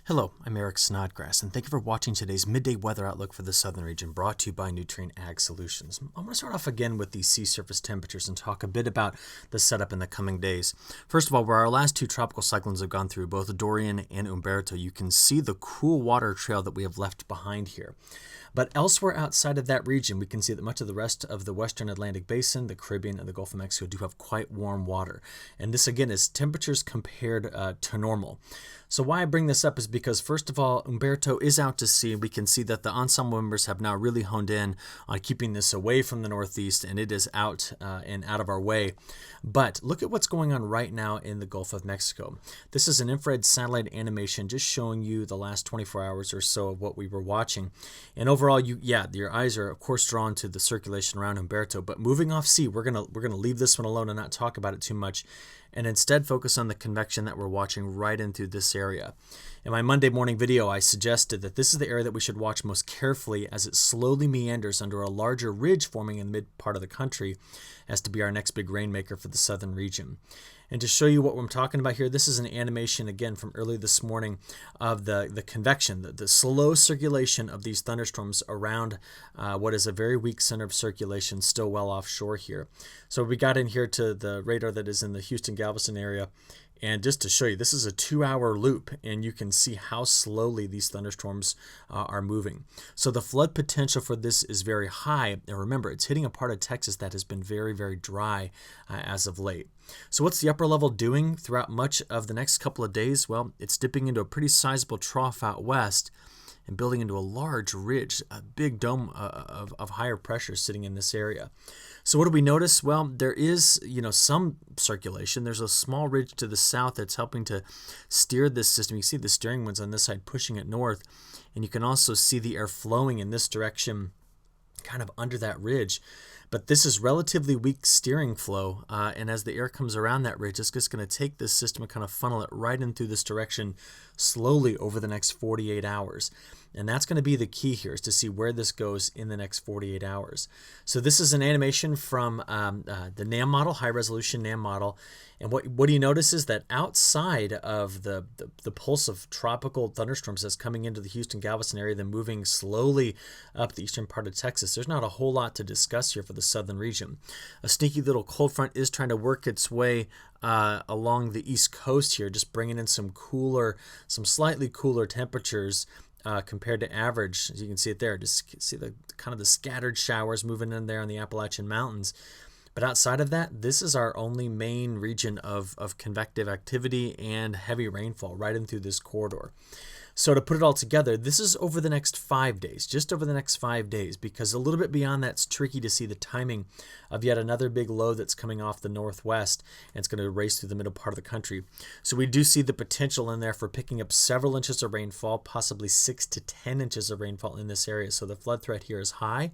Hello, I'm Eric Snodgrass, and thank you for watching today's midday weather outlook for the southern region brought to you by Nutrien Ag Solutions. I'm going to start off again with these sea surface temperatures and talk a bit about the setup in the coming days. First of all, where our last two tropical cyclones have gone through, both Dorian and Umberto, you can see the cool water trail that we have left behind here. But elsewhere outside of that region, we can see that much of the rest of the western Atlantic basin, the Caribbean, and the Gulf of Mexico do have quite warm water. And this, again, is temperatures compared to normal. So why I bring this up is because, first of all, Umberto is out to sea. We can see that the ensemble members have now really honed in on keeping this away from the northeast, and it is out and out of our way. But look at what's going on right now in the Gulf of Mexico. This is an infrared satellite animation just showing you the last 24 hours or so of what we were watching. And overall, your eyes are, of course, drawn to the circulation around Umberto. But moving off sea, we're gonna leave this one alone and not talk about it too much, and instead focus on the convection that we're watching right into this area. In my Monday morning video, I suggested that this is the area that we should watch most carefully as it slowly meanders under a larger ridge forming in the mid part of the country as to be our next big rainmaker for the southern region. And to show you what I'm talking about here, this is an animation, again, from early this morning of the convection, the slow circulation of these thunderstorms around what is a very weak center of circulation still well offshore here. So we got in here to the radar that is in the Houston-Galveston area. And just to show you, this is a 2-hour loop, and you can see how slowly these thunderstorms are moving. So the flood potential for this is very high. And remember, it's hitting a part of Texas that has been very, very dry as of late. So what's the upper level doing throughout much of the next couple of days? Well, it's dipping into a pretty sizable trough out west and building into a large ridge, a big dome of higher pressure sitting in this area. So what do we notice? Well, there is, some circulation. There's a small ridge to the south that's helping to steer this system. You see the steering winds on this side pushing it north, and you can also see the air flowing in this direction kind of under that ridge. But this is relatively weak steering flow, and as the air comes around that ridge, it's just going to take this system and kind of funnel it right in through this direction slowly over the next 48 hours. And that's going to be the key here, is to see where this goes in the next 48 hours. So this is an animation from the NAM model, high-resolution NAM model. And what do you notice is that outside of the pulse of tropical thunderstorms that's coming into the Houston-Galveston area, then moving slowly up the eastern part of Texas, there's not a whole lot to discuss here for the southern region. A sneaky little cold front is trying to work its way along the east coast here, just bringing in some slightly cooler temperatures compared to average. As you can see it there, just see the kind of the scattered showers moving in there on the Appalachian Mountains. But outside of that, this is our only main region of convective activity and heavy rainfall right in through this corridor. So to put it all together, this is over the next 5 days, just over the next 5 days, because a little bit beyond that's tricky to see the timing of yet another big low that's coming off the northwest, and it's going to race through the middle part of the country. So we do see the potential in there for picking up several inches of rainfall, possibly 6 to 10 inches of rainfall in this area. So the flood threat here is high.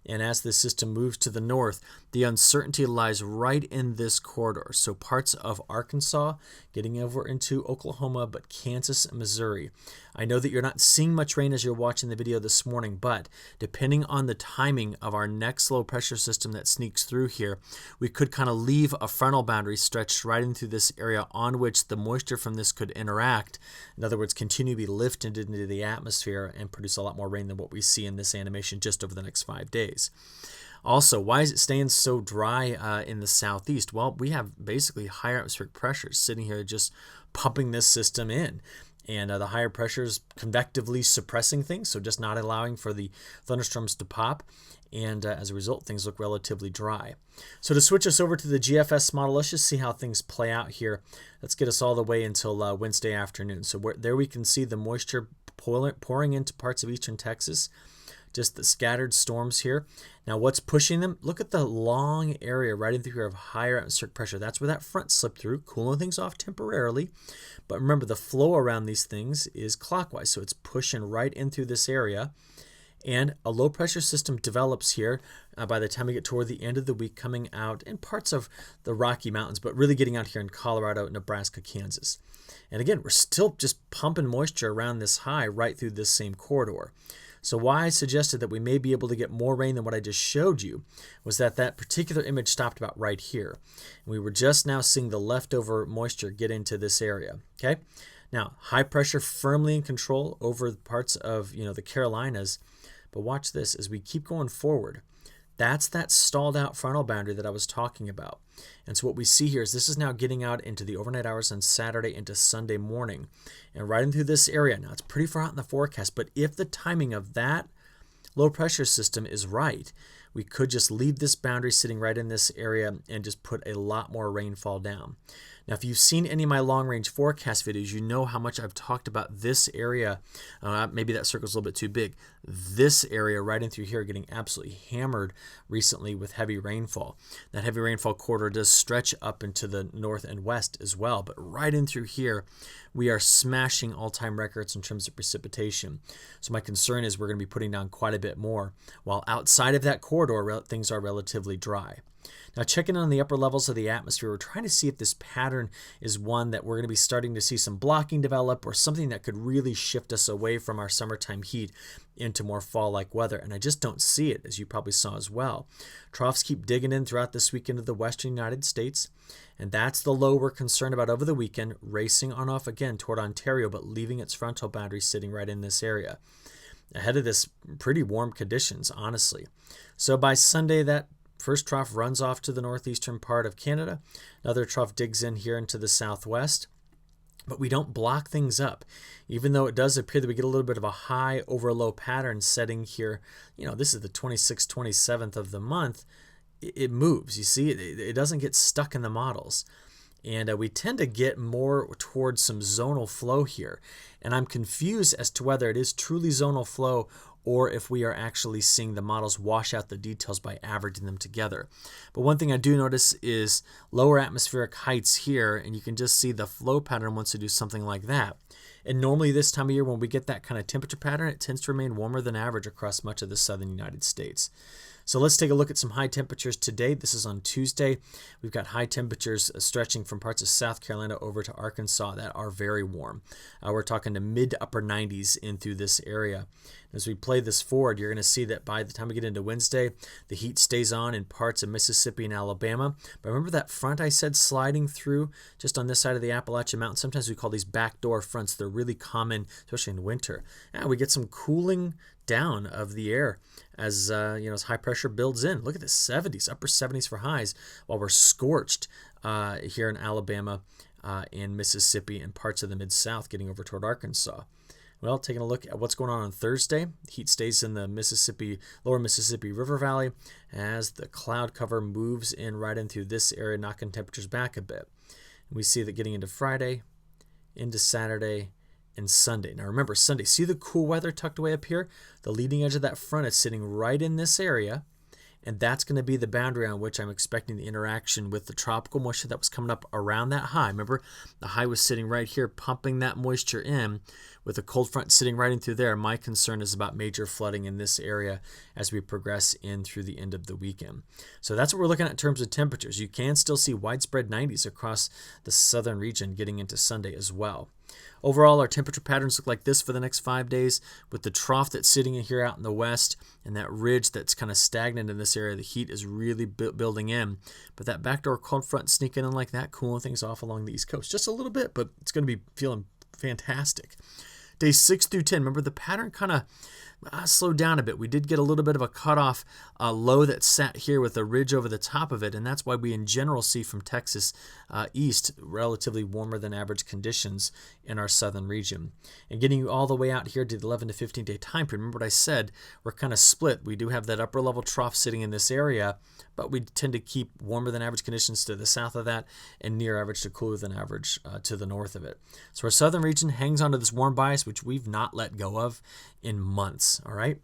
And as this system moves to the north, the uncertainty lies right in this corridor. So parts of Arkansas, getting over into Oklahoma, but Kansas and Missouri. I know that you're not seeing much rain as you're watching the video this morning, but depending on the timing of our next low pressure system that sneaks through here, we could kind of leave a frontal boundary stretched right into this area on which the moisture from this could interact. In other words, continue to be lifted into the atmosphere and produce a lot more rain than what we see in this animation just over the next 5 days. Also, why is it staying so dry in the southeast? Well, we have basically higher atmospheric pressures sitting here just pumping this system in. And the higher pressures convectively suppressing things, so just not allowing for the thunderstorms to pop. And as a result, things look relatively dry. So to switch us over to the GFS model, let's just see how things play out here. Let's get us all the way until Wednesday afternoon. So there we can see the moisture pouring into parts of eastern Texas. Just the scattered storms here. Now what's pushing them? Look at the long area right in through here of higher atmospheric pressure. That's where that front slipped through, cooling things off temporarily. But remember, the flow around these things is clockwise, so it's pushing right in through this area. And a low pressure system develops here by the time we get toward the end of the week, coming out in parts of the Rocky Mountains, but really getting out here in Colorado, Nebraska, Kansas. And again, we're still just pumping moisture around this high right through this same corridor. So why I suggested that we may be able to get more rain than what I just showed you was that particular image stopped about right here. And we were just now seeing the leftover moisture get into this area. Okay. Now, high pressure firmly in control over parts of, the Carolinas. But watch this as we keep going forward. That's that stalled out frontal boundary that I was talking about. And so what we see here is this is now getting out into the overnight hours on Saturday into Sunday morning and riding through this area. Now, it's pretty far out in the forecast, but if the timing of that low pressure system is right, we could just leave this boundary sitting right in this area and just put a lot more rainfall down. Now, if you've seen any of my long-range forecast videos, you know how much I've talked about this area. Maybe that circle's a little bit too big. This area right in through here getting absolutely hammered recently with heavy rainfall. That heavy rainfall corridor does stretch up into the north and west as well, but right in through here, we are smashing all-time records in terms of precipitation. So my concern is we're going to be putting down quite a bit more, while outside of that corridor, things are relatively dry. Now, checking on the upper levels of the atmosphere, we're trying to see if this pattern is one that we're going to be starting to see some blocking develop or something that could really shift us away from our summertime heat into more fall-like weather. And I just don't see it, as you probably saw as well. Troughs keep digging in throughout this weekend of the western United States. And that's the low we're concerned about over the weekend, racing on off again toward Ontario, but leaving its frontal boundary sitting right in this area. Ahead of this, pretty warm conditions, honestly. So by Sunday, that first trough runs off to the northeastern part of Canada. Another trough digs in here into the southwest. But we don't block things up, even though it does appear that we get a little bit of a high over low pattern setting here. This is the 26th, 27th of the month. It moves. You see, it doesn't get stuck in the models. And we tend to get more towards some zonal flow here. And I'm confused as to whether it is truly zonal flow or if we are actually seeing the models wash out the details by averaging them together. But one thing I do notice is lower atmospheric heights here, and you can just see the flow pattern wants to do something like that. And normally this time of year when we get that kind of temperature pattern, it tends to remain warmer than average across much of the southern United States. So let's take a look at some high temperatures today. This is on Tuesday. We've got high temperatures stretching from parts of South Carolina over to Arkansas that are very warm. We're talking to mid to upper 90s in through this area. As we play this forward, you're going to see that by the time we get into Wednesday, the heat stays on in parts of Mississippi and Alabama. But remember that front I said sliding through just on this side of the Appalachian Mountains? Sometimes we call these backdoor fronts. They're really common, especially in winter. We get some cooling down of the air as as high pressure builds in. Look at the 70s, upper 70s for highs, while we're scorched here in Alabama and Mississippi and parts of the Mid-South getting over toward Arkansas. Well, taking a look at what's going on Thursday, heat stays in the lower Mississippi River Valley as the cloud cover moves in right in through this area, knocking temperatures back a bit. And we see that getting into Friday, into Saturday, and Sunday. Now remember, Sunday, see the cool weather tucked away up here? The leading edge of that front is sitting right in this area, and that's going to be the boundary on which I'm expecting the interaction with the tropical moisture that was coming up around that high. Remember, the high was sitting right here, pumping that moisture in, with a cold front sitting right in through there. My concern is about major flooding in this area as we progress in through the end of the weekend. So that's what we're looking at in terms of temperatures. You can still see widespread 90s across the southern region getting into Sunday as well. Overall, our temperature patterns look like this for the next 5 days, with the trough that's sitting in here out in the west and that ridge that's kind of stagnant in this area. The heat is really building in, but that backdoor cold front sneaking in like that, cooling things off along the East Coast just a little bit, but it's going to be feeling fantastic. Days 6 through 10, remember the pattern kind of slowed down a bit. We did get a little bit of a cutoff low that sat here with a ridge over the top of it, and that's why we in general see from Texas east relatively warmer than average conditions in our southern region. And getting you all the way out here to the 11 to 15 day time period, remember what I said, we're kind of split. We do have that upper level trough sitting in this area, but we tend to keep warmer than average conditions to the south of that and near average to cooler than average to the north of it. So our southern region hangs onto this warm bias, which we've not let go of in months. All right.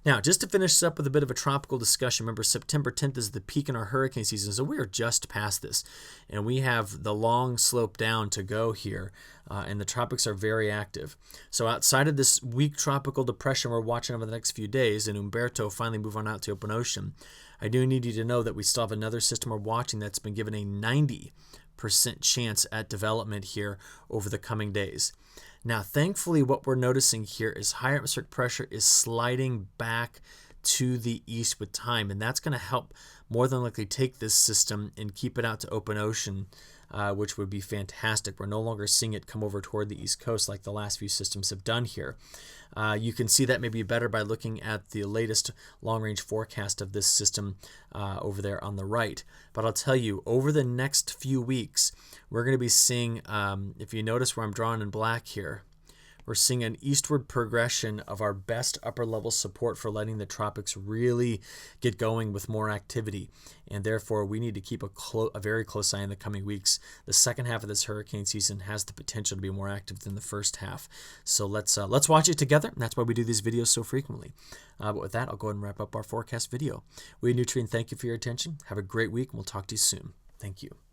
Now, just to finish up with a bit of a tropical discussion, remember September 10th is the peak in our hurricane season, so we are just past this, and we have the long slope down to go here, and the tropics are very active. So outside of this weak tropical depression we're watching over the next few days, and Umberto finally move on out to open ocean, I do need you to know that we still have another system we're watching that's been given a 90% chance at development here over the coming days. Now, thankfully, what we're noticing here is higher atmospheric pressure is sliding back to the east with time, and that's going to help more than likely take this system and keep it out to open ocean which would be fantastic. We're no longer seeing it come over toward the East Coast like the last few systems have done here. You can see that maybe better by looking at the latest long-range forecast of this system over there on the right. But I'll tell you, over the next few weeks, we're going to be seeing, if you notice where I'm drawing in black here, we're seeing an eastward progression of our best upper level support for letting the tropics really get going with more activity. And therefore, we need to keep a very close eye in the coming weeks. The second half of this hurricane season has the potential to be more active than the first half. So let's watch it together. And that's why we do these videos so frequently. But with that, I'll go ahead and wrap up our forecast video. We at Nutrien thank you for your attention. Have a great week, and we'll talk to you soon. Thank you.